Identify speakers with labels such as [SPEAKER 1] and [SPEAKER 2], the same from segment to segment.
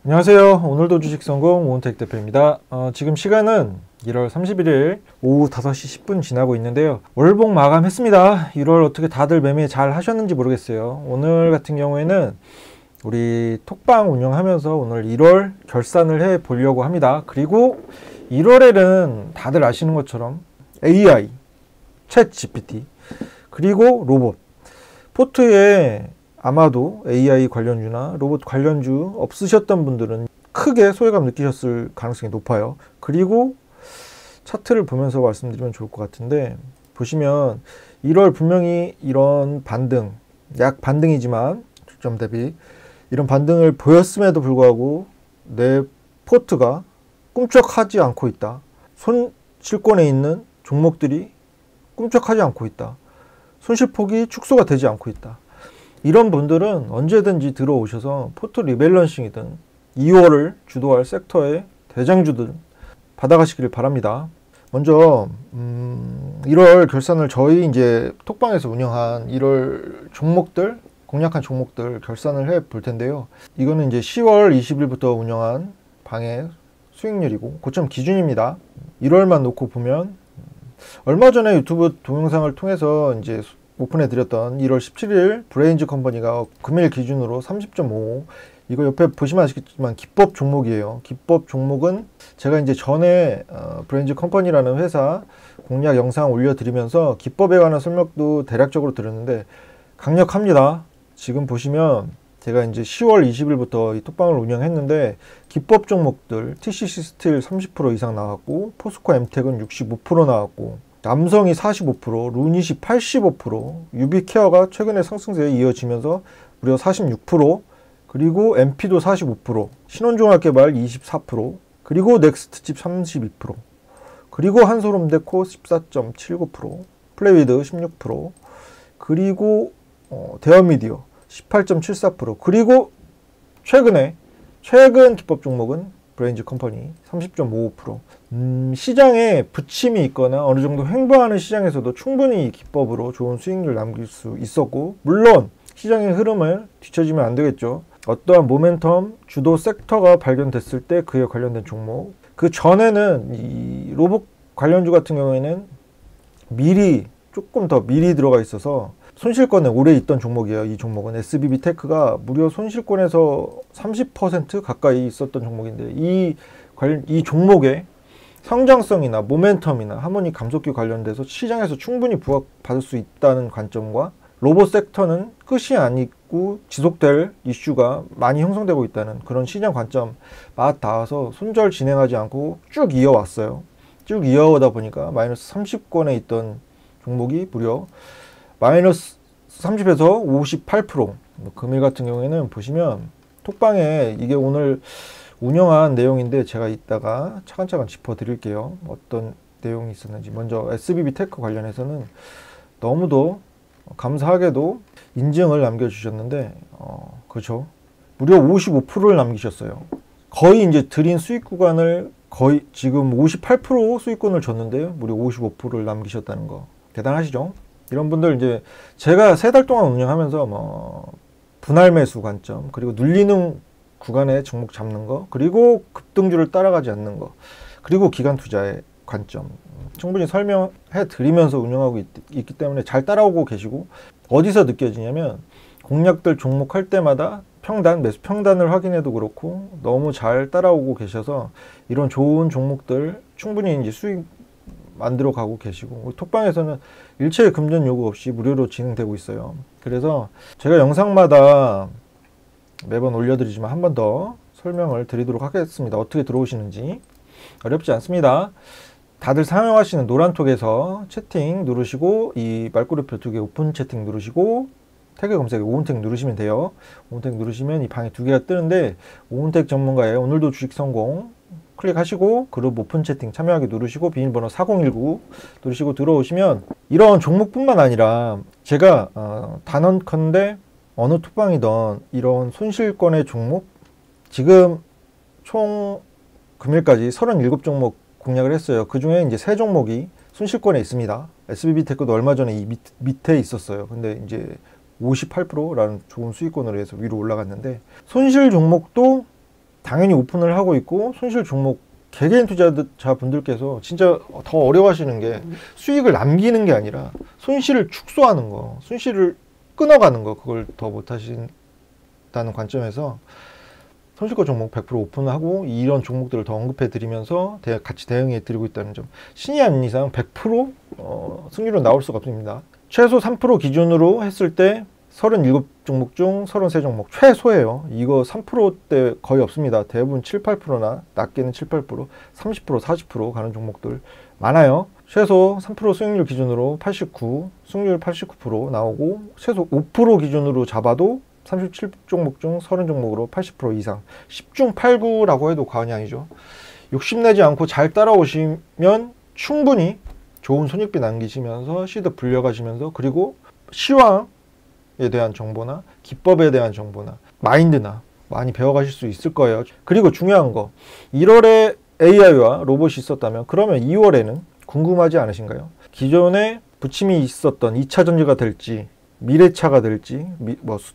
[SPEAKER 1] 안녕하세요. 오늘도 주식성공 오은택 대표입니다. 지금 시간은 1월 31일 오후 5시 10분 지나고 있는데요. 월봉 마감했습니다. 1월 어떻게 다들 매매 잘 하셨는지 모르겠어요. 오늘 같은 경우에는 우리 톡방 운영하면서 오늘 1월 결산을 해 보려고 합니다. 그리고 1월에는 다들 아시는 것처럼 AI, 챗 GPT, 그리고 로봇, 포트에 아마도 AI 관련주나 로봇 관련주 없으셨던 분들은 크게 소외감 느끼셨을 가능성이 높아요. 그리고 차트를 보면서 말씀드리면 좋을 것 같은데, 보시면 1월 분명히 이런 반등, 약 반등이지만 초점 대비 이런 반등을 보였음에도 불구하고 내 포트가 꿈쩍하지 않고 있다. 손실권에 있는 종목들이 꿈쩍하지 않고 있다. 손실폭이 축소가 되지 않고 있다. 이런 분들은 언제든지 들어오셔서 포트 리밸런싱이든 2월을 주도할 섹터의 대장주들 받아가시길 바랍니다. 먼저 1월 결산을 저희 이제 톡방에서 운영한 1월 종목들, 공략한 종목들 결산을 해 볼 텐데요. 이거는 이제 10월 20일부터 운영한 방의 수익률이고 고점 기준입니다. 1월만 놓고 보면 얼마 전에 유튜브 동영상을 통해서 이제 오픈해 드렸던 1월 17일 브레인즈 컴퍼니가 금일 기준으로 30.5, 이거 옆에 보시면 아시겠지만 기법 종목이에요. 기법 종목은 제가 이제 전에 브레인즈 컴퍼니라는 회사 공략 영상 올려드리면서 기법에 관한 설명도 대략적으로 드렸는데 강력합니다. 지금 보시면 제가 이제 10월 20일부터 이 톡방을 운영했는데 기법 종목들 TCC 스틸 30% 이상 나왔고, 포스코 엠텍은 65% 나왔고, 남성이 45%, 루닛이 85%, 유비케어가 최근에 상승세에 이어지면서 무려 46%, 그리고 MP도 45%, 신원종합개발 24%, 그리고 넥스트칩 32%, 그리고 한솔홈데코 14.79%, 플레이위드 16%, 그리고 대어미디어 18.74%, 그리고 최근 기법 종목은 브레인즈 컴퍼니 30.55%. 시장에 부침이 있거나 어느 정도 횡보하는 시장에서도 충분히 기법으로 좋은 수익률을 남길 수 있었고, 물론 시장의 흐름을 뒤처지면 안 되겠죠. 어떠한 모멘텀 주도 섹터가 발견됐을 때 그에 관련된 종목, 그 전에는 이 로봇 관련주 같은 경우에는 조금 더 미리 들어가 있어서 손실권에 오래 있던 종목이에요. 이 종목은 SBB테크가 무려 손실권에서 30% 가까이 있었던 종목인데, 이 종목의 성장성이나 모멘텀이나 하모닉 감속기 관련돼서 시장에서 충분히 부각받을 수 있다는 관점과, 로봇 섹터는 끝이 아니고 지속될 이슈가 많이 형성되고 있다는 그런 시장 관점 맞닿아서 손절 진행하지 않고 쭉 이어왔어요. 쭉 이어오다 보니까 마이너스 30권에 있던 종목이 무려 마이너스 30에서 58%. 금일 같은 경우에는 보시면 톡방에 이게 오늘 운영한 내용인데 제가 이따가 차근차근 짚어드릴게요. 어떤 내용이 있었는지. 먼저 SBB테크 관련해서는 너무도 감사하게도 인증을 남겨주셨는데, 그렇죠. 무려 55%를 남기셨어요. 거의 이제 드린 수익 구간을 거의 지금 58% 수익권을 줬는데요. 무려 55%를 남기셨다는 거. 대단하시죠? 이런 분들 이제 제가 3달 동안 운영하면서 분할 매수 관점, 그리고 눌리는 구간에 종목 잡는 거, 그리고 급등주를 따라가지 않는 거, 그리고 기간 투자의 관점 충분히 설명해 드리면서 운영하고 있기 때문에 잘 따라오고 계시고, 어디서 느껴지냐면 공략들 종목 할 때마다 매수 평단을 확인해도 그렇고 너무 잘 따라오고 계셔서 이런 좋은 종목들 충분히 이제 수익 만들어 가고 계시고, 우리 톡방에서는 일체의 금전 요구 없이 무료로 진행되고 있어요. 그래서 제가 영상마다 매번 올려드리지만 한 번 더 설명을 드리도록 하겠습니다. 어떻게 들어오시는지. 어렵지 않습니다. 다들 사용하시는 노란톡에서 채팅 누르시고, 이 말꼬리표 2개 오픈 채팅 누르시고 태그 검색에 오은택 누르시면 돼요. 오은택 누르시면 이 방에 2개가 뜨는데, 오은택 전문가의 오늘도 주식 성공 클릭하시고 그룹 오픈 채팅 참여하기 누르시고 비밀번호 4019 누르시고 들어오시면 이런 종목뿐만 아니라 제가 단언컨대 어느 톡방이던 이런 손실권의 종목, 지금 총 금일까지 37종목 공략을 했어요. 그 중에 이제 3종목이 손실권에 있습니다. SBB테크도 얼마 전에 이 밑에 있었어요. 근데 이제 58%라는 좋은 수익권으로 해서 위로 올라갔는데, 손실 종목도 당연히 오픈을 하고 있고, 손실 종목 개개인 투자자분들께서 진짜 더 어려워하시는 게 수익을 남기는 게 아니라 손실을 축소하는 거, 손실을 끊어가는 거, 그걸 더 못하신다는 관점에서 손실가 종목 100% 오픈하고 이런 종목들을 더 언급해 드리면서 같이 대응해 드리고 있다는 점, 신이 아닌 이상 100% 승률은 나올 수가 없습니다. 최소 3% 기준으로 했을 때 37종목 중 33종목 최소예요. 이거 3%대 거의 없습니다. 대부분 7, 8%나 낮게는 7, 8%, 30%, 40% 가는 종목들 많아요. 최소 3% 수익률 기준으로 89, 승률 89% 나오고, 최소 5% 기준으로 잡아도 37종목 중 30종목으로 80% 이상, 10중 8구라고 해도 과언이 아니죠. 욕심내지 않고 잘 따라오시면 충분히 좋은 손익비 남기시면서 시드 불려가시면서, 그리고 시황에 대한 정보나 기법에 대한 정보나 마인드나 많이 배워가실 수 있을 거예요. 그리고 중요한 거, 1월에 AI와 로봇이 있었다면 그러면 2월에는 궁금하지 않으신가요? 기존에 부침이 있었던 2차 전지가 될지, 미래차가 될지,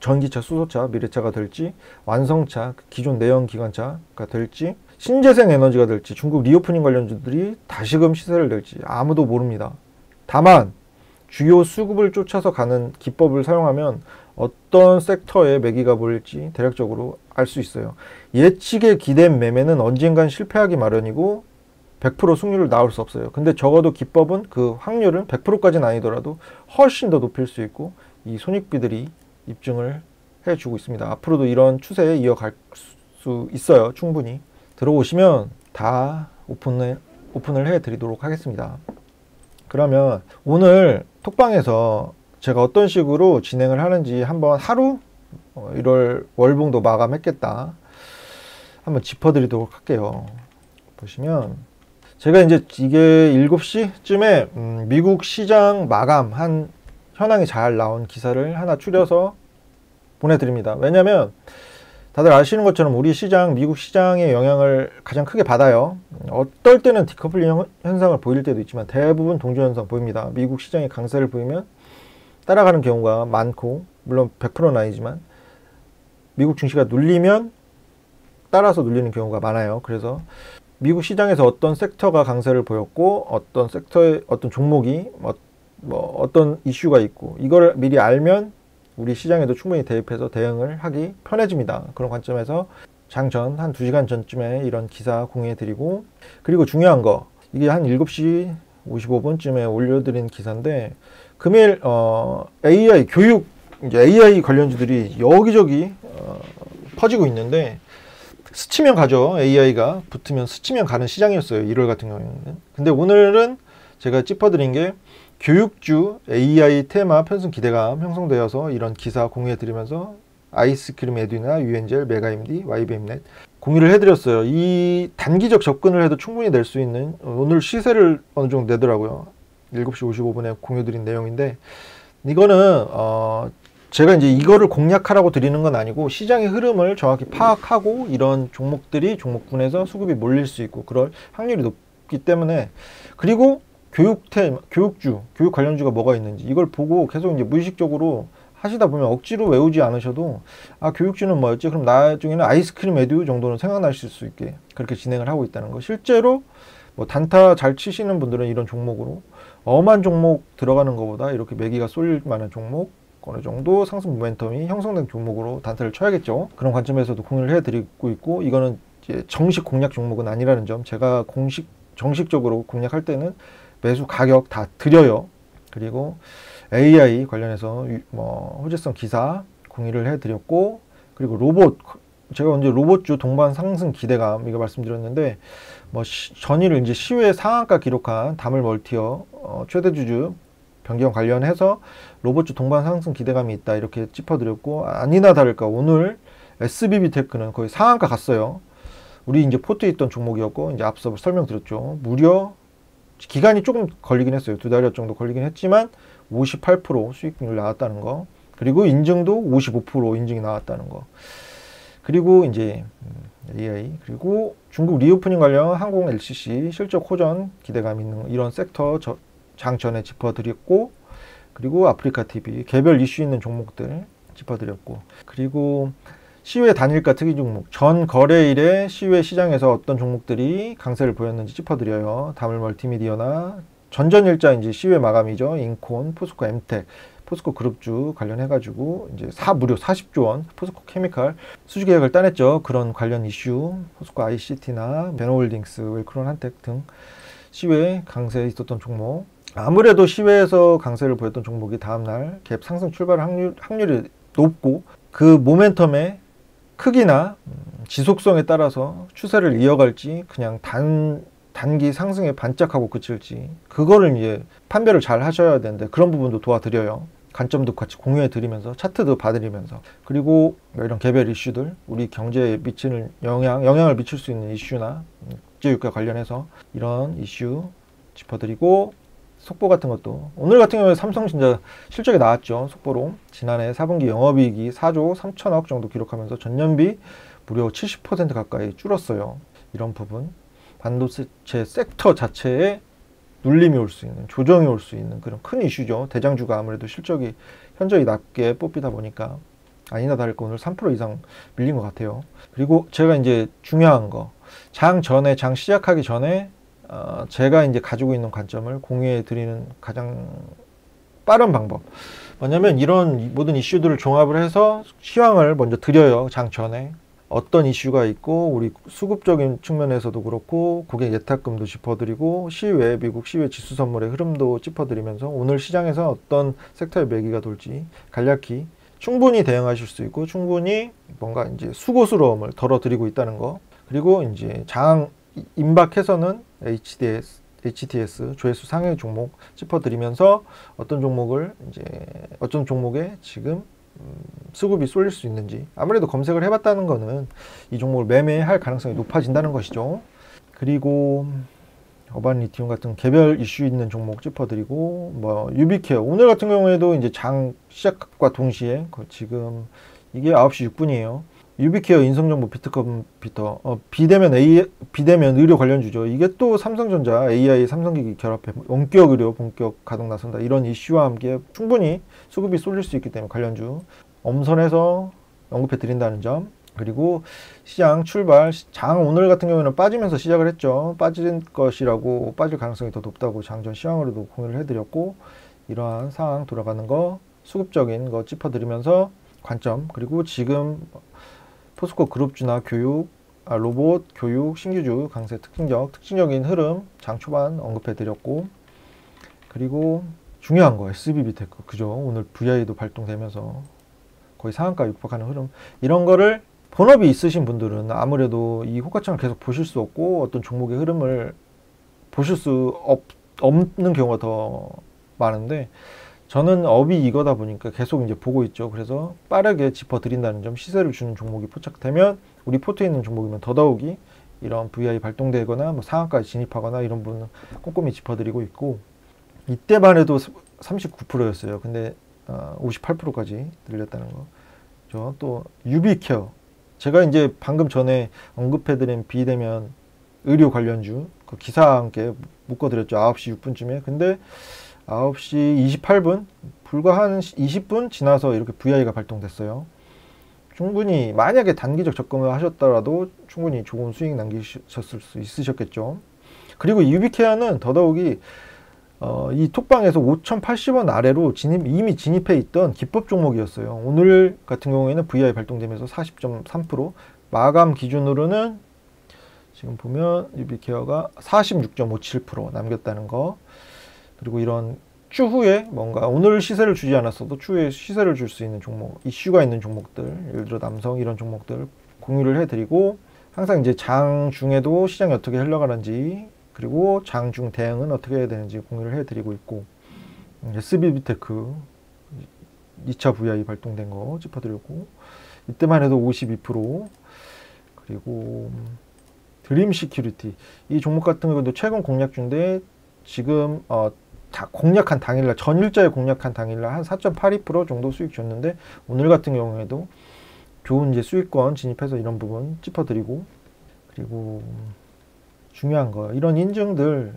[SPEAKER 1] 전기차, 수소차, 미래차가 될지, 완성차, 기존 내연기관차가 될지, 신재생 에너지가 될지, 중국 리오프닝 관련주들이 다시금 시세를 낼지 아무도 모릅니다. 다만 주요 수급을 쫓아서 가는 기법을 사용하면 어떤 섹터에 매기가 보일지 대략적으로 알 수 있어요. 예측에 기댄 매매는 언젠간 실패하기 마련이고 100% 승률을 나올 수 없어요. 근데 적어도 기법은 그 확률은 100%까지는 아니더라도 훨씬 더 높일 수 있고, 이 손익비들이 입증을 해주고 있습니다. 앞으로도 이런 추세에 이어갈 수 있어요. 충분히 들어오시면 다 오픈을 해드리도록 하겠습니다. 그러면 오늘 톡방에서 제가 어떤 식으로 진행을 하는지 한번 하루 1월 월봉도 마감했겠다 한번 짚어드리도록 할게요. 보시면 제가 이제 이게 7시쯤에 미국 시장 마감한 현황이 잘 나온 기사를 하나 추려서 보내드립니다. 왜냐면 다들 아시는 것처럼 우리 시장, 미국 시장의 영향을 가장 크게 받아요. 어떨 때는 디커플링 현상을 보일 때도 있지만 대부분 동조 현상 보입니다. 미국 시장이 강세를 보이면 따라가는 경우가 많고, 물론 100%는 아니지만 미국 증시가 눌리면 따라서 눌리는 경우가 많아요. 그래서 미국 시장에서 어떤 섹터가 강세를 보였고, 어떤 섹터의 어떤 종목이 어떤 이슈가 있고, 이걸 미리 알면 우리 시장에도 충분히 대입해서 대응을 하기 편해집니다. 그런 관점에서 장전 한 2시간 전쯤에 이런 기사 공유해드리고, 그리고 중요한 거, 이게 한 7시 55분쯤에 올려드린 기사인데, 금일 AI 교육, 이제 AI 관련주들이 여기저기 퍼지고 있는데, 스치면 가죠. AI가 붙으면 스치면 가는 시장이었어요. 1월 같은 경우에는. 근데 오늘은 제가 짚어드린 게 교육주 AI 테마 편승 기대감 형성되어서 이런 기사 공유해드리면서 아이스크림 에듀나, 유엔젤, 메가임디, YBM넷 공유를 해드렸어요. 이 단기적 접근을 해도 충분히 낼 수 있는, 오늘 시세를 어느 정도 내더라고요. 7시 55분에 공유드린 내용인데, 이거는 제가 이제 이거를 공략하라고 드리는 건 아니고, 시장의 흐름을 정확히 파악하고 이런 종목들이 종목군에서 수급이 몰릴 수 있고 그럴 확률이 높기 때문에, 그리고 교육주, 교육 관련주가 뭐가 있는지 이걸 보고 계속 이제 무의식적으로 하시다 보면 억지로 외우지 않으셔도, 아, 교육주는 뭐였지? 그럼 나중에는 아이스크림 에듀 정도는 생각나실 수 있게 그렇게 진행을 하고 있다는 거. 실제로 뭐 단타 잘 치시는 분들은 이런 종목으로 엄한 종목 들어가는 것보다 이렇게 매기가 쏠릴 만한 종목, 어느 정도 상승 모멘텀이 형성된 종목으로 단타를 쳐야겠죠. 그런 관점에서도 공유를 해드리고 있고, 이거는 이제 정식 공략 종목은 아니라는 점, 제가 정식적으로 공략할 때는 매수 가격 다 드려요. 그리고 AI 관련해서 호재성 기사 공유를 해드렸고, 그리고 로봇, 제가 언제 로봇주 동반 상승 기대감 이거 말씀드렸는데, 전일을 이제 시외 상한가 기록한 다물 멀티어 최대 주주 변경 관련해서 로봇주 동반 상승 기대감이 있다 이렇게 짚어드렸고, 아니나 다를까 오늘 SBB테크는 거의 상한가 갔어요. 우리 이제 포트에 있던 종목이었고, 이제 앞서 설명드렸죠. 무려 기간이 조금 걸리긴 했어요. 2달여 정도 걸리긴 했지만 58% 수익률 나왔다는 거, 그리고 인증도 55% 인증이 나왔다는 거, 그리고 이제 AI, 그리고 중국 리오프닝 관련 항공 LCC 실적 호전 기대감 있는 이런 섹터 장전에 짚어드렸고, 그리고 아프리카 TV 개별 이슈 있는 종목들 짚어드렸고, 그리고 시외 단일가 특이 종목, 전 거래일에 시외 시장에서 어떤 종목들이 강세를 보였는지 짚어드려요. 다물 멀티미디어나 전전일자 이제 시외 마감이죠. 인콘, 포스코 엠텍, 포스코 그룹주 관련해가지고 이제 무려 40조 원, 포스코 케미칼 수주 계약을 따냈죠. 그런 관련 이슈, 포스코 ICT나 베너홀딩스, 웰크론 한텍 등 시외 강세에 있었던 종목. 아무래도 시외에서 강세를 보였던 종목이 다음날 갭 상승 출발 확률이 높고 그 모멘텀의 크기나 지속성에 따라서 추세를 이어갈지 그냥 단기 상승에 반짝하고 그칠지 그거를 이제 판별을 잘 하셔야 되는데 그런 부분도 도와드려요. 관점도 같이 공유해 드리면서 차트도 봐드리면서 그리고 이런 개별 이슈들 우리 경제에 미치는 영향을 미칠 수 있는 이슈나 국제유가 관련해서 이런 이슈 짚어드리고 속보 같은 것도 오늘 같은 경우에 삼성전자 실적이 나왔죠. 속보로 지난해 4분기 영업이익이 4조 3천억 정도 기록하면서 전년비 무려 70% 가까이 줄었어요. 이런 부분 반도체 섹터 자체에 눌림이 올 수 있는 조정이 올 수 있는 그런 큰 이슈죠. 대장주가 아무래도 실적이 현저히 낮게 뽑히다 보니까 아니나 다를까 오늘 3% 이상 밀린 것 같아요. 그리고 제가 이제 중요한 거 장 시작하기 전에 제가 이제 가지고 있는 관점을 공유해 드리는 가장 빠른 방법 뭐냐면 이런 모든 이슈들을 종합을 해서 시황을 먼저 드려요. 장 전에 어떤 이슈가 있고 우리 수급적인 측면에서도 그렇고 고객 예탁금도 짚어드리고 시외 미국 시외 지수 선물의 흐름도 짚어드리면서 오늘 시장에서 어떤 섹터의 매기가 돌지 간략히 충분히 대응하실 수 있고 충분히 뭔가 이제 수고스러움을 덜어드리고 있다는 거 그리고 이제 장 임박해서는 HTS 조회수 상위 종목 짚어드리면서 어떤 종목에 지금 수급이 쏠릴 수 있는지 아무래도 검색을 해봤다는 거는 이 종목을 매매할 가능성이 높아진다는 것이죠. 그리고 어반 리튬 같은 개별 이슈 있는 종목 짚어드리고 뭐 유비케어 오늘 같은 경우에도 이제 장 시작과 동시에 지금 이게 9시 6분이에요. 유비케어 인성정보 비트컴퓨터 비대면 의료 관련주죠. 이게 또 삼성전자 AI 삼성기기 결합해 원격 의료 본격 가동 나선다 이런 이슈와 함께 충분히 수급이 쏠릴 수 있기 때문에 관련주 엄선해서 언급해 드린다는 점 그리고 시장 출발 장 오늘 같은 경우에는 빠지면서 시작을 했죠. 빠질 가능성이 더 높다고 장전 시황으로도 공유를 해드렸고 이러한 상황 돌아가는 거 수급적인 거 짚어드리면서 관점 그리고 지금 포스코 그룹주나 로봇, 교육, 신규주 강세 특징적인 흐름 장 초반 언급해드렸고 그리고 중요한 거 SBB테크 그죠? 오늘 VI도 발동되면서 거의 상한가 육박하는 흐름 이런 거를 본업이 있으신 분들은 아무래도 이 호가창을 계속 보실 수 없고 어떤 종목의 흐름을 보실 수 없는 경우가 더 많은데 저는 업이 이거다 보니까 계속 이제 보고 있죠. 그래서 빠르게 짚어드린다는 점, 시세를 주는 종목이 포착되면 우리 포트에 있는 종목이면 더더욱이 이런 VI 발동되거나 뭐 상한가에 진입하거나 이런 부분은 꼼꼼히 짚어드리고 있고 이때만 해도 39%였어요. 근데 58%까지 늘렸다는 거. 또 유비케어 제가 이제 방금 전에 언급해드린 비대면 의료 관련주 그 기사와 함께 묶어드렸죠. 9시 6분쯤에. 근데 9시 28분 불과 한 20분 지나서 이렇게 VI가 발동됐어요. 충분히 만약에 단기적 접근을 하셨더라도 충분히 좋은 수익 남기셨을 수 있으셨겠죠. 그리고 유비케어는 더더욱이 이 톡방에서 5,080원 아래로 이미 진입해 있던 기법 종목이었어요. 오늘 같은 경우에는 VI 발동되면서 40.3% 마감 기준으로는 지금 보면 유비케어가 46.57% 남겼다는 거 그리고 이런 추후에 뭔가 오늘 시세를 주지 않았어도 추후에 시세를 줄 수 있는 종목, 이슈가 있는 종목들, 예를 들어 남성 이런 종목들 공유를 해드리고 항상 이제 장 중에도 시장이 어떻게 흘러가는지 그리고 장 중 대응은 어떻게 해야 되는지 공유를 해드리고 있고 SBB테크 2차 VI 발동된 거 짚어드리고 이때만 해도 52% 그리고 드림시큐리티 이 종목 같은 경우도 최근 공략주인데 지금 공략한 당일날 전일자에 공략한 당일날 한 4.82% 정도 수익 줬는데 오늘 같은 경우에도 좋은 이제 수익권 진입해서 이런 부분 짚어드리고 그리고 중요한 거 이런 인증들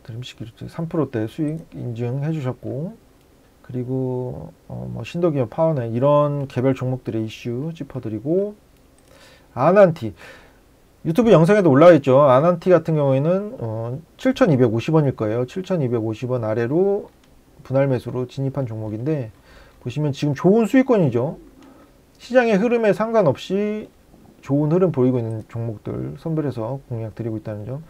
[SPEAKER 1] 드림시큐리티 3%대 수익 인증해 주셨고 그리고 뭐 신도기업, 파워넷 이런 개별 종목들의 이슈 짚어드리고, 아난티 유튜브 영상에도 올라와 있죠. 아난티 같은 경우에는 7,250원일 거예요. 7,250원 아래로 분할 매수로 진입한 종목인데, 보시면 지금 좋은 수익권이죠. 시장의 흐름에 상관없이 좋은 흐름 보이고 있는 종목들 선별해서 공략 드리고 있다는 점.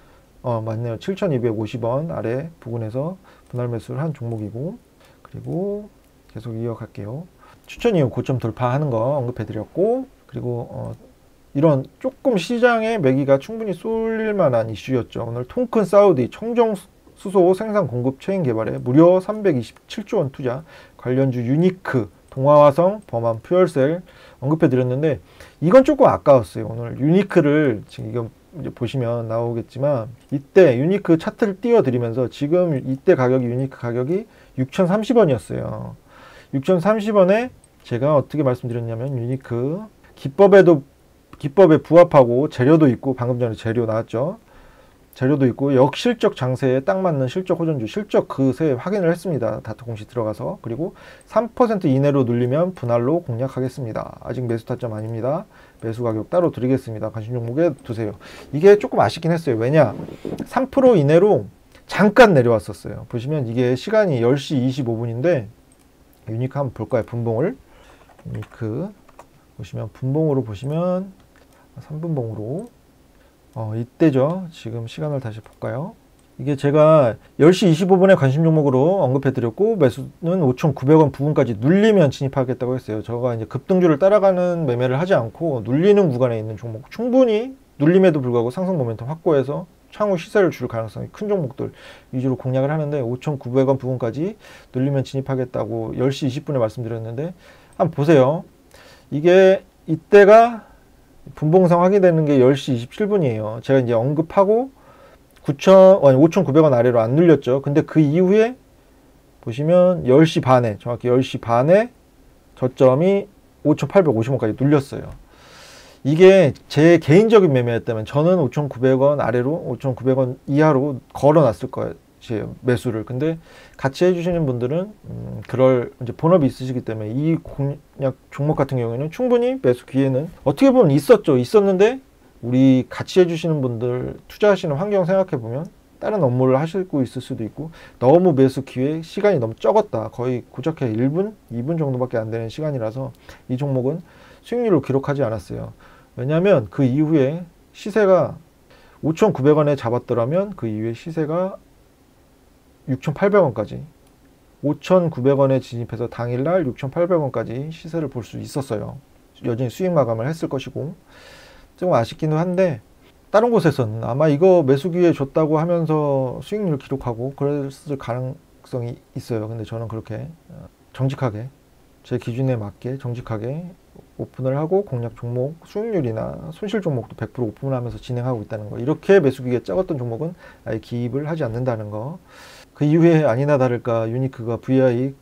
[SPEAKER 1] 맞네요. 7,250원 아래 부근에서 분할 매수를 한 종목이고, 그리고 계속 이어갈게요. 추천 이후 고점 돌파하는 거 언급해 드렸고, 그리고 이런 조금 시장에 매기가 충분히 쏠릴 만한 이슈였죠. 오늘 통큰 사우디 청정 수소 생산 공급 체인 개발에 무려 327조 원 투자, 관련주 유니크, 동아화성, 범한 퓨얼셀 언급해 드렸는데, 이건 조금 아까웠어요. 오늘 유니크를 지금 이거 이제 보시면 나오겠지만, 이때 유니크 차트를 띄워 드리면서 지금 이때 가격이, 유니크 가격이 6,030원이었어요. 6,030원에 제가 어떻게 말씀드렸냐면, 유니크 기법에 부합하고 재료도 있고, 방금 전에 재료 나왔죠. 재료도 있고 역실적 장세에 딱 맞는 실적 호전주, 실적 그새 확인을 했습니다. 다트 공시 들어가서. 그리고 3% 이내로 눌리면 분할로 공략하겠습니다. 아직 매수 타점 아닙니다. 매수 가격 따로 드리겠습니다. 관심 종목에 두세요. 이게 조금 아쉽긴 했어요. 왜냐, 3% 이내로 잠깐 내려왔었어요. 보시면 이게 시간이 10시 25분인데 유니크 한번 볼까요? 분봉을. 유니크 보시면 분봉으로 보시면 3분봉으로 이때죠. 지금 시간을 다시 볼까요? 이게 제가 10시 25분에 관심 종목으로 언급해 드렸고, 매수는 5,900원 부근까지 눌리면 진입하겠다고 했어요. 저가 이제 급등주를 따라가는 매매를 하지 않고 눌리는 구간에 있는 종목, 충분히 눌림에도 불구하고 상승 모멘텀 확보해서 향후 시세를 줄 가능성이 큰 종목들 위주로 공략을 하는데, 5,900원 부근까지 눌리면 진입하겠다고 10시 20분에 말씀드렸는데, 한번 보세요. 이게 이때가 분봉상 확인되는 게 10시 27분이에요. 제가 이제 언급하고 5,900원 아래로 안 눌렸죠. 근데 그 이후에 보시면 10시 반에, 정확히 10시 반에 저점이 5,850원까지 눌렸어요. 이게 제 개인적인 매매였다면 저는 5,900원 아래로, 5,900원 이하로 걸어 놨을 거예요. 제 매수를. 근데 같이 해주시는 분들은 그럴 이제 본업이 있으시기 때문에 이 공략 종목 같은 경우에는 충분히 매수 기회는 어떻게 보면 있었는데, 우리 같이 해주시는 분들 투자하시는 환경 생각해 보면 다른 업무를 하시고 있을 수도 있고, 너무 매수 기회 시간이 너무 적었다, 거의 고작해 1분 2분 정도밖에 안 되는 시간이라서 이 종목은 수익률을 기록하지 않았어요. 왜냐하면 그 이후에 시세가 5,900원에 잡았더라면 그 이후에 시세가 6,800원까지, 5,900원에 진입해서 당일날 6,800원까지 시세를 볼 수 있었어요. 여전히 수익 마감을 했을 것이고, 좀 아쉽기는 한데, 다른 곳에서는 아마 이거 매수 기회 줬다고 하면서 수익률 기록하고 그랬을 가능성이 있어요. 근데 저는 그렇게 정직하게, 제 기준에 맞게 정직하게 오픈을 하고, 공략 종목 수익률이나 손실 종목도 100% 오픈을 하면서 진행하고 있다는 거, 이렇게 매수 기회 작았던 종목은 아예 기입을 하지 않는다는 거. 그 이후에 아니나 다를까 유니크가 VI익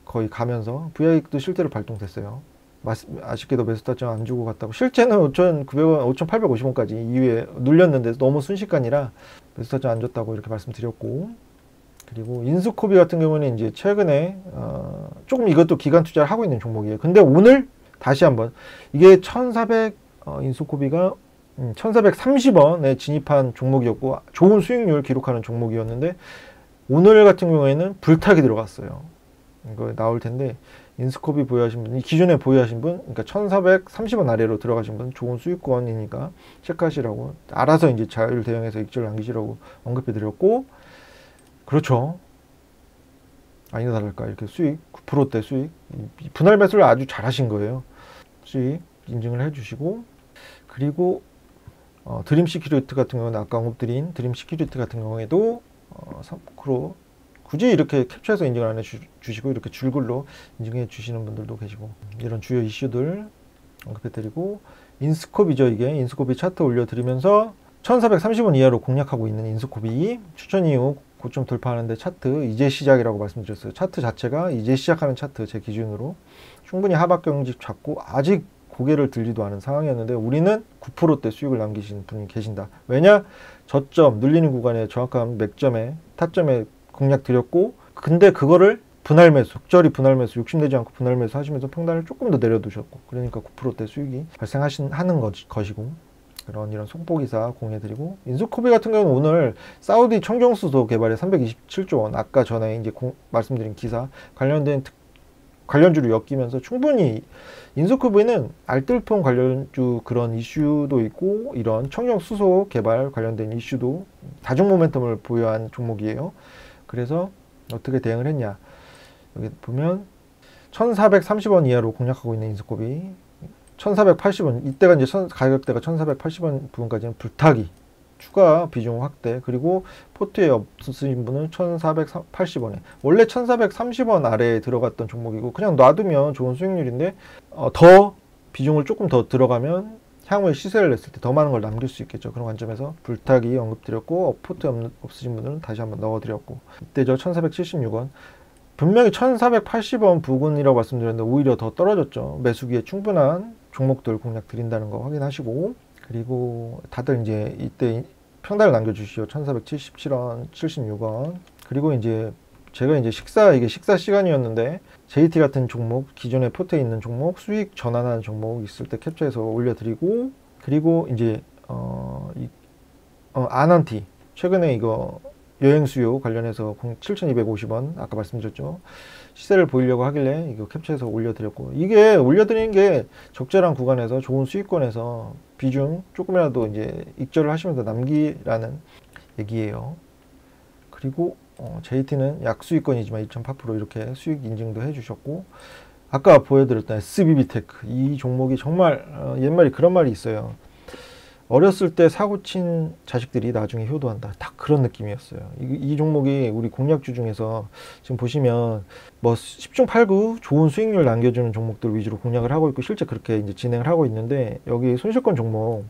[SPEAKER 1] 거의 가면서, VI익도 실제로 발동됐어요. 아쉽게도 매수 타점 안 주고 갔다고. 실제는 5,900원, 5,850원까지 이후에 눌렸는데 너무 순식간이라 매수 타점 안 줬다고 이렇게 말씀드렸고, 그리고 인스코비 같은 경우는 이제 최근에 조금 이것도 기간 투자를 하고 있는 종목이에요. 근데 오늘 다시 한번 이게 1,400 인스코비가 1,430원에 진입한 종목이었고 좋은 수익률 기록하는 종목이었는데, 오늘 같은 경우에는 불타기 들어갔어요. 이거 나올 텐데, 인스코비 보유하신 분, 기존에 보유하신 분, 그러니까 1,430원 아래로 들어가신 분, 좋은 수익권이니까 체크하시라고, 알아서 이제 자율 대응해서 익절 남기시라고 언급해 드렸고, 그렇죠. 아니나 다를까 이렇게 수익 9%대 수익, 분할 매수를 아주 잘 하신 거예요. 수익 인증을 해 주시고, 그리고 드림 시큐리티 같은 경우는 아까 언급드린 드림 시큐리티 같은 경우에도 3% 굳이 이렇게 캡처해서 인증을 안 해주시고 이렇게 줄글로 인증해 주시는 분들도 계시고, 이런 주요 이슈들 언급해 드리고, 인스코비죠. 이게 인스코비 차트 올려드리면서 1,430원 이하로 공략하고 있는 인스코비 추천 이후 고점 돌파하는데 차트 이제 시작이라고 말씀드렸어요. 차트 자체가 이제 시작하는 차트, 제 기준으로 충분히 하박 경직 잡고 아직 고개를 들지도 않은 상황이었는데, 우리는 9%대 수익을 남기신 분이 계신다. 왜냐? 저점 눌리는 구간에 정확한 맥점에 타점에 공략 드렸고, 근데 그거를 분할 매수, 적절히 분할 매수, 욕심내지 않고 분할 매수 하시면서 평단을 조금 더 내려두셨고, 그러니까 9%대 수익이 발생하는 것이고, 이런 속보기사 공유해드리고, 인수코비 같은 경우는 오늘 사우디 청정수소 개발에 327조 원, 아까 전에 이제 말씀드린 기사 관련된 관련주를 엮이면서 충분히 인수코비는 알뜰폰 관련주 그런 이슈도 있고, 이런 청정수소 개발 관련된 이슈도 다중 모멘텀을 보유한 종목이에요. 그래서 어떻게 대응을 했냐, 여기 보면 1430원 이하로 공략하고 있는 인수코비, 1480원, 이때가 이제 가격대가 1480원 부분까지는 불타기, 추가 비중 확대, 그리고 포트에 없으신 분은 1480원에, 원래 1430원 아래에 들어갔던 종목이고 그냥 놔두면 좋은 수익률인데, 더 비중을 조금 더 들어가면 향후에 시세를 냈을 때 더 많은 걸 남길 수 있겠죠. 그런 관점에서 불타기 언급드렸고, 포트 없으신 분들은 다시 한번 넣어드렸고, 이때 저 1476원, 분명히 1480원 부근이라고 말씀드렸는데 오히려 더 떨어졌죠. 매수기에 충분한 종목들 공략 드린다는 거 확인하시고, 그리고 다들 이제 이때 평단을 남겨주시오. 1477원, 76원. 그리고 이제 제가 이제 이게 식사 시간이었는데, JT 같은 종목, 기존에 포트에 있는 종목, 수익 전환하는 종목 있을 때 캡처해서 올려드리고, 그리고 이제, 아난티. 최근에 이거 여행 수요 관련해서 7,250원 아까 말씀드렸죠. 시세를 보이려고 하길래 이거 캡처해서 올려드렸고, 이게 올려드리는 게 적절한 구간에서 좋은 수익권에서 비중 조금이라도 이제 익절을 하시면서 남기라는 얘기예요. 그리고 JT는 약수익권이지만 2.8% 이렇게 수익 인증도 해주셨고, 아까 보여드렸던 SBB테크, 이 종목이 정말 옛말에 그런 말이 있어요. 어렸을 때 사고친 자식들이 나중에 효도한다. 딱 그런 느낌이었어요. 이 종목이 우리 공략주 중에서 지금 보시면 뭐 10중 8구 좋은 수익률 남겨주는 종목들 위주로 공략을 하고 있고, 실제 그렇게 이제 진행을 하고 있는데, 여기 손실권 종목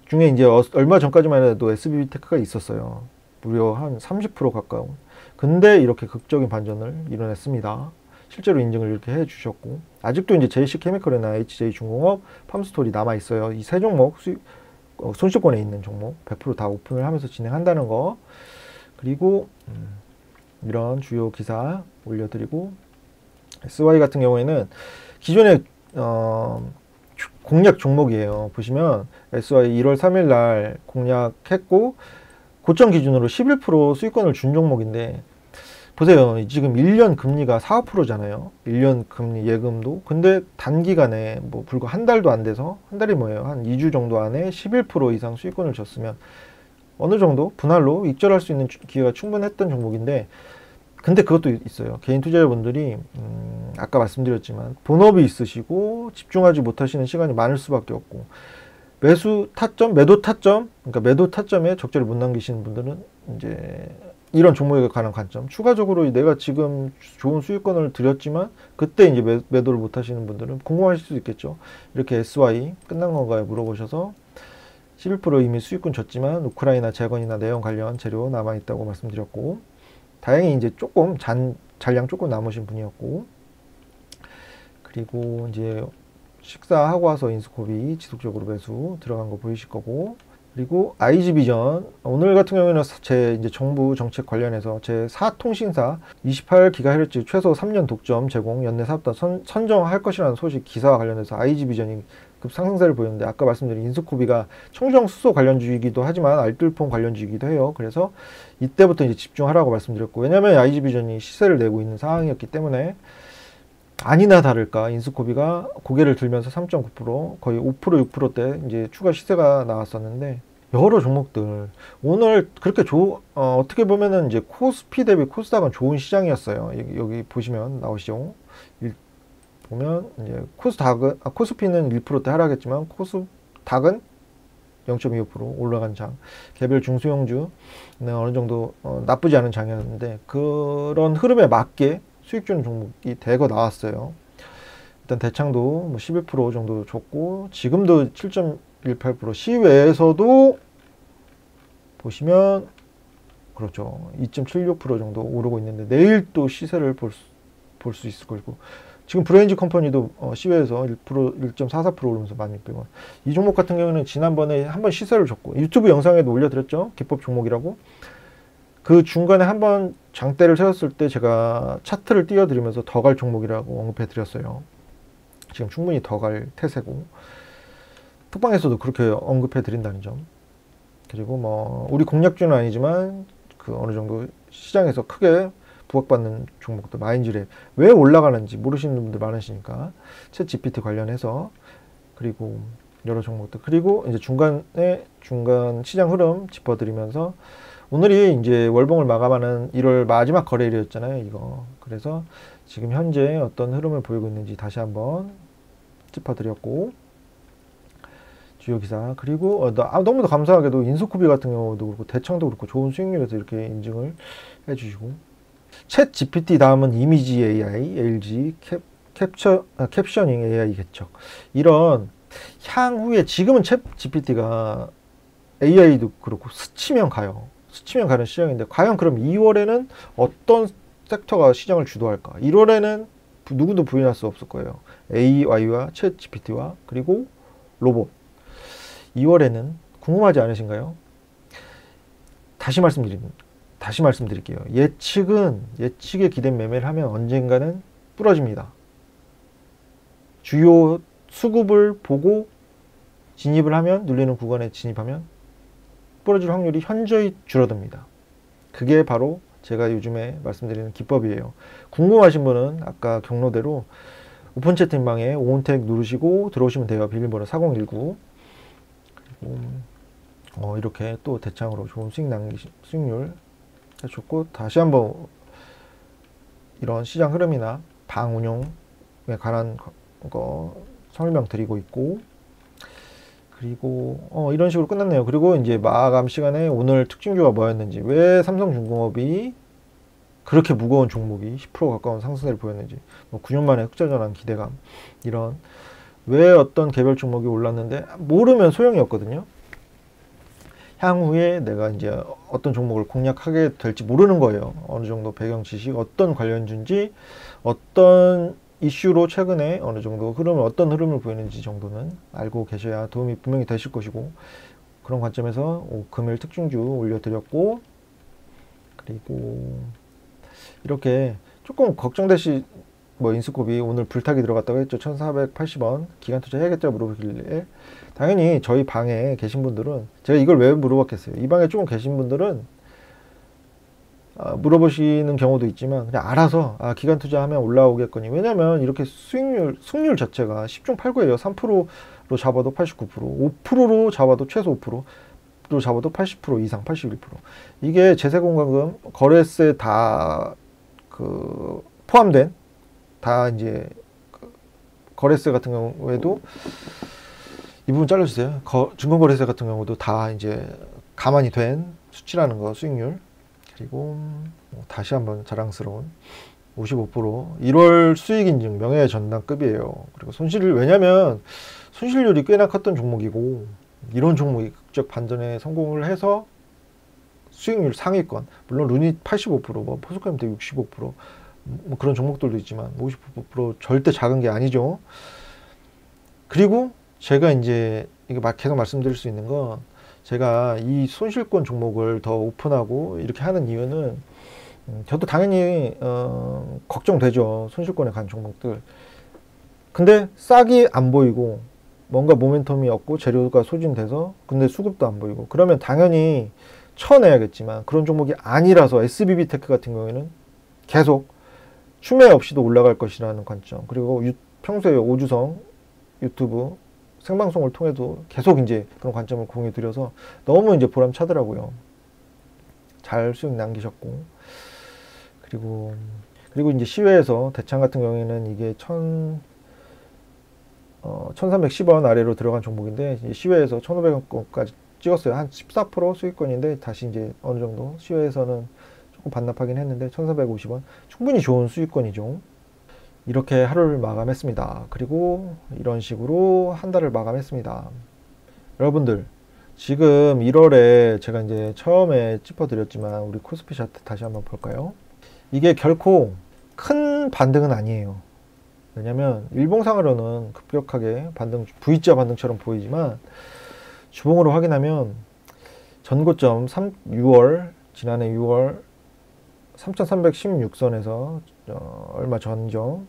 [SPEAKER 1] 중에 이제 얼마 전까지만 해도 SBB테크가 있었어요. 무려 한 30% 가까운. 근데 이렇게 극적인 반전을 이뤄냈습니다. 실제로 인증을 이렇게 해주셨고, 아직도 이제 JC케미컬이나 HJ중공업, 팜스토리 남아 있어요. 이 세 종목 손실권에 있는 종목 100% 다 오픈을 하면서 진행한다는 거. 그리고 이런 주요 기사 올려드리고, SY 같은 경우에는 기존에 공략 종목이에요. 보시면 SY 1월 3일 날 공략했고, 고점 기준으로 11% 수익권을 준 종목인데, 보세요. 지금 1년 금리가 4%잖아요. 1년 금리 예금도. 근데 단기간에 뭐 불과 한 달도 안 돼서, 한 달이 뭐예요? 한 2주 정도 안에 11% 이상 수익권을 줬으면 어느 정도 분할로 익절할 수 있는 기회가 충분했던 종목인데, 근데 그것도 있어요. 개인 투자자분들이 아까 말씀드렸지만 본업이 있으시고 집중하지 못하시는 시간이 많을 수밖에 없고, 매수 타점, 매도 타점, 그러니까 매도 타점에 적절히 못 남기시는 분들은 이제 이런 종목에 관한 관점, 추가적으로 내가 지금 좋은 수익권을 드렸지만 그때 이제 매도를 못 하시는 분들은 궁금하실 수 있겠죠. 이렇게 SY 끝난 건가요? 물어보셔서 11% 이미 수익권 줬지만 우크라이나 재건이나 내연 관련 재료 남아 있다고 말씀드렸고, 다행히 이제 조금 잔량 조금 남으신 분이었고, 그리고 이제 식사하고 와서 인수코비 지속적으로 매수 들어간 거 보이실 거고, 그리고 IG비전 오늘 같은 경우에는 제 이제 정부 정책 관련해서 제 4통신사 28GHz 최소 3년 독점 제공 연내 사업단 선정할 것이라는 소식 기사와 관련해서 IG비전이 급상승세를 보였는데, 아까 말씀드린 인수코비가 청정수소 관련주이기도 하지만 알뜰폰 관련주이기도 해요. 그래서 이때부터 이제 집중하라고 말씀드렸고, 왜냐하면 IG비전이 시세를 내고 있는 상황이었기 때문에, 아니나 다를까 인수코비가 고개를 들면서 3.9% 거의 5% 6%대 이제 추가 시세가 나왔었는데, 여러 종목들 오늘 그렇게 어떻게 보면은 이제 코스피 대비 코스닥은 좋은 시장이었어요. 여기 보시면 나오시죠. 보면 이제 코스피는 1%대 하락했지만 코스닥은 0.25% 올라간 장, 개별 중소형주는 어느 정도 나쁘지 않은 장이었는데, 그런 흐름에 맞게 수익 주는 종목이 대거 나왔어요. 일단 대창도 뭐 11% 정도 줬고, 지금도 7.18%, 시외에서도 보시면 그렇죠. 2.76% 정도 오르고 있는데, 내일 또 시세를 볼 수 있을 거고, 지금 브레인즈 컴퍼니도 시외에서 1.44% 오르면서 16,000원. 이 종목 같은 경우는 지난번에 한번 시세를 줬고, 유튜브 영상에도 올려드렸죠. 기법 종목이라고. 그 중간에 한번 장대를 세웠을 때 제가 차트를 띄워드리면서 더 갈 종목이라고 언급해 드렸어요. 지금 충분히 더 갈 태세고, 톡방에서도 그렇게 언급해 드린다는 점. 그리고 뭐 우리 공략주는 아니지만 그 어느 정도 시장에서 크게 부각받는 종목들, 마인즈랩 왜 올라가는지 모르시는 분들 많으시니까 챗 GPT 관련해서, 그리고 여러 종목들, 그리고 이제 중간 시장 흐름 짚어드리면서, 오늘이 이제 월봉을 마감하는 1월 마지막 거래일이었잖아요, 이거. 그래서 지금 현재 어떤 흐름을 보이고 있는지 다시 한번 짚어드렸고, 주요 기사, 그리고 너무도 감사하게도 인소코비 같은 경우도 그렇고 대창도 그렇고 좋은 수익률에서 이렇게 인증을 해주시고, 챗 GPT 다음은 이미지 AI, LG 캡셔닝 AI 개척, 이런 향후에, 지금은 챗 GPT가 AI도 그렇고 스치면 가는 시장인데, 과연 그럼 2월에는 어떤 섹터가 시장을 주도할까? 1월에는 누구도 부인할 수 없을 거예요. AI와 챗 GPT와 그리고 로봇. 2월에는 궁금하지 않으신가요? 다시 말씀드릴게요. 예측에 기댄 매매를 하면 언젠가는 부러집니다. 주요 수급을 보고 진입을 하면, 눌리는 구간에 진입하면 부러질 확률이 현저히 줄어듭니다. 그게 바로 제가 요즘에 말씀드리는 기법이에요. 궁금하신 분은 아까 경로대로 오픈 채팅방에 오은택 누르시고 들어오시면 돼요. 비밀번호 4019. 그리고 이렇게 또 대창으로 좋은 수익률 해줬고, 다시 한번 이런 시장 흐름이나 방 운용에 관한 거 설명 드리고 있고, 그리고 이런 식으로 끝났네요. 그리고 이제 마감 시간에 오늘 특징주가 뭐였는지, 왜 삼성중공업이 그렇게 무거운 종목이 10% 가까운 상승세를 보였는지, 뭐 9년 만에 흑자 전환 기대감, 이런 왜 어떤 개별 종목이 올랐는데 모르면 소용이 없거든요. 향후에 내가 이제 어떤 종목을 공략하게 될지 모르는 거예요. 어느 정도 배경 지식, 어떤 관련주인지, 어떤 이슈로 최근에 어느 정도 어떤 흐름을 보이는지 정도는 알고 계셔야 도움이 분명히 되실 것이고, 그런 관점에서 금일 특징주 올려드렸고, 그리고 이렇게 조금 걱정되시, 인스코비 오늘 불타기 들어갔다고 했죠. 1480원 기간 투자 해야겠죠 물어보길래, 당연히 저희 방에 계신 분들은, 제가 이걸 왜 물어봤겠어요. 이 방에 조금 계신 분들은 물어보시는 경우도 있지만 그냥 알아서 기간 투자하면 올라오겠거니. 왜냐면 이렇게 승률 자체가 10중 8구예요. 3%로 잡아도 89%, 5%로 잡아도 최소 5%로 잡아도 80% 이상, 81%. 이게 제세공과금, 거래세 다 포함된, 다 이제 거래세 같은 경우에도 이 부분 잘라주세요. 증권거래세 같은 경우도 다 이제 가만히 된 수치라는 거, 수익률. 그리고 다시 한번 자랑스러운 55% 1월 수익인증 명예 전당급이에요. 그리고 왜냐면 손실률이 꽤나 컸던 종목이고, 이런 종목이 극적 반전에 성공을 해서 수익률 상위권, 물론 루닛 85%, 포스코엠텍 65%, 그런 종목들도 있지만 55% 절대 작은 게 아니죠. 그리고 제가 이제 계속 말씀드릴 수 있는 건, 제가 이 손실권 종목을 더 오픈하고 이렇게 하는 이유는, 저도 당연히 걱정되죠. 손실권에 간 종목들. 근데 싹이 안 보이고 뭔가 모멘텀이 없고 재료가 소진돼서, 근데 수급도 안 보이고, 그러면 당연히 쳐내야겠지만 그런 종목이 아니라서 SBB테크 같은 경우에는 계속 추매 없이도 올라갈 것이라는 관점, 그리고 평소에 오주성 유튜브 생방송을 통해도 계속 이제 그런 관점을 공유 드려서 너무 이제 보람차더라고요. 잘 수익 남기셨고, 그리고 이제 시외에서 대창 같은 경우에는 이게 1310원 아래로 들어간 종목인데, 이제 시외에서 1500원까지 찍었어요. 한 14% 수익권인데, 다시 이제 어느 정도 시외에서는 조금 반납하긴 했는데 1450원 충분히 좋은 수익권이죠. 이렇게 하루를 마감했습니다. 그리고 이런 식으로 한 달을 마감했습니다. 여러분들, 지금 1월에 제가 이제 처음에 짚어드렸지만 우리 코스피 차트 다시 한번 볼까요? 이게 결코 큰 반등은 아니에요. 왜냐면 일봉상으로는 급격하게 V자 반등처럼 보이지만, 주봉으로 확인하면 전고점 6월 지난해 6월 3316선에서 얼마 전죠.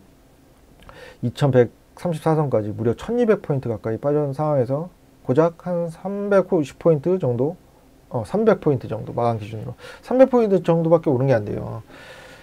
[SPEAKER 1] 2134선까지 무려 1200포인트 가까이 빠진 상황에서 고작 한 350포인트 정도 300포인트 정도 마감 기준으로 300포인트 정도밖에 오른 게 안 돼요.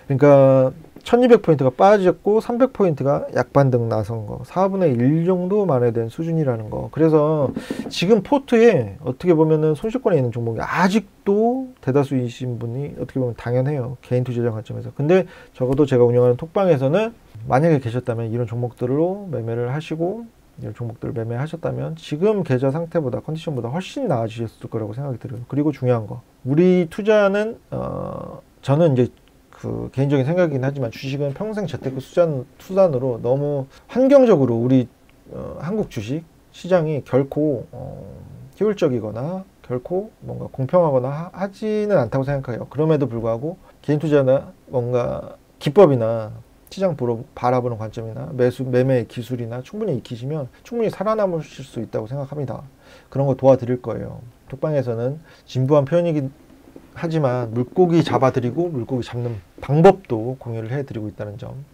[SPEAKER 1] 그러니까 1200포인트가 빠졌고 300포인트가 약반등 나선 거 4분의 1 정도 만회된 수준이라는 거. 그래서 지금 포트에 어떻게 보면은 손실권에 있는 종목이 아직도 대다수이신 분이 어떻게 보면 당연해요. 개인 투자자 관점에서. 근데 적어도 제가 운영하는 톡방에서는 만약에 계셨다면 이런 종목들로 매매를 하시고 이런 종목들을 매매하셨다면 지금 계좌 상태보다 컨디션보다 훨씬 나아지셨을 거라고 생각이 들어요. 그리고 중요한 거, 우리 투자는 저는 이제 그 개인적인 생각이긴 하지만 주식은 평생 재테크 수단으로 너무 환경적으로 우리 한국 주식 시장이 결코 효율적이거나 결코 뭔가 공평하거나 하지는 않다고 생각해요. 그럼에도 불구하고 개인 투자나 뭔가 기법이나 시장 바라보는 관점이나 매매 기술이나 충분히 익히시면 충분히 살아남으실 수 있다고 생각합니다. 그런 거 도와드릴 거예요. 톡방에서는 진부한 표현이긴 하지만 물고기 잡아드리고 물고기 잡는 방법도 공유를 해드리고 있다는 점.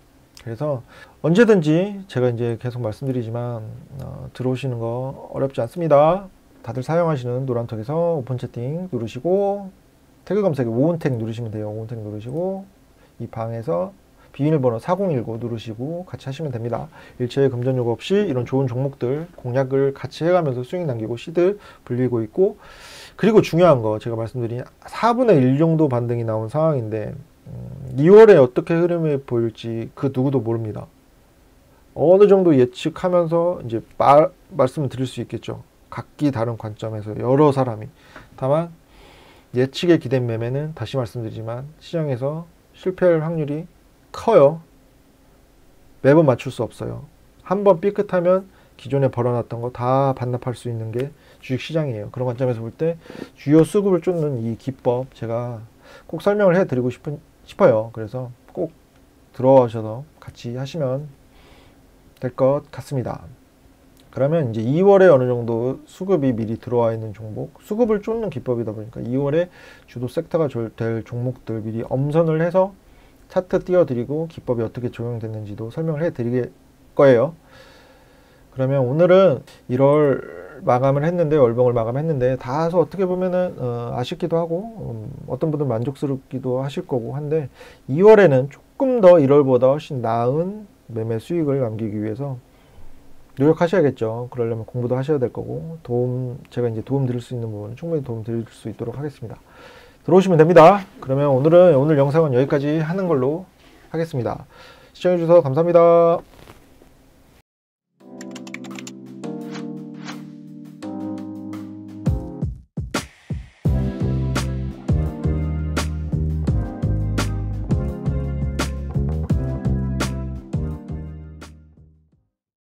[SPEAKER 1] 그래서 언제든지 제가 이제 계속 말씀드리지만 들어오시는 거 어렵지 않습니다. 다들 사용하시는 노란톡에서 오픈 채팅 누르시고 태그 검색에 오은택 누르시면 돼요. 오은택 누르시고 이 방에서 비밀번호 4019 누르시고 같이 하시면 됩니다. 일체의 금전 요구 없이 이런 좋은 종목들 공략을 같이 해가면서 수익 남기고 시드 불리고 있고, 그리고 중요한 거 제가 말씀드린 4분의 1 정도 반등이 나온 상황인데 2월에 어떻게 흐름이 보일지 그 누구도 모릅니다. 어느 정도 예측하면서 이제 말씀을 드릴 수 있겠죠. 각기 다른 관점에서 여러 사람이. 다만 예측에 기댄 매매는 다시 말씀드리지만 시장에서 실패할 확률이 커요. 매번 맞출 수 없어요. 한번 삐끗하면 기존에 벌어놨던 거 다 반납할 수 있는 게 주식시장이에요. 그런 관점에서 볼 때 주요 수급을 쫓는 이 기법 제가 꼭 설명을 해드리고 싶어요. 그래서 꼭 들어오셔서 같이 하시면 될 것 같습니다. 그러면 이제 2월에 어느 정도 수급이 미리 들어와 있는 종목, 수급을 쫓는 기법이다 보니까 2월에 주도 섹터가 될 종목들 미리 엄선을 해서 차트 띄워드리고 기법이 어떻게 적용됐는지도 설명을 해드릴 거예요. 그러면 오늘은 1월 마감을 했는데, 월봉을 마감했는데 다소 어떻게 보면은 아쉽기도 하고 어떤 분들은 만족스럽기도 하실 거고 한데 2월에는 조금 더 1월보다 훨씬 나은 매매 수익을 남기기 위해서 노력하셔야겠죠. 그러려면 공부도 하셔야 될 거고 제가 이제 도움 드릴 수 있는 부분은 충분히 도움 드릴 수 있도록 하겠습니다. 들어오시면 됩니다. 그러면 오늘 영상은 여기까지 하는 걸로 하겠습니다. 시청해주셔서 감사합니다.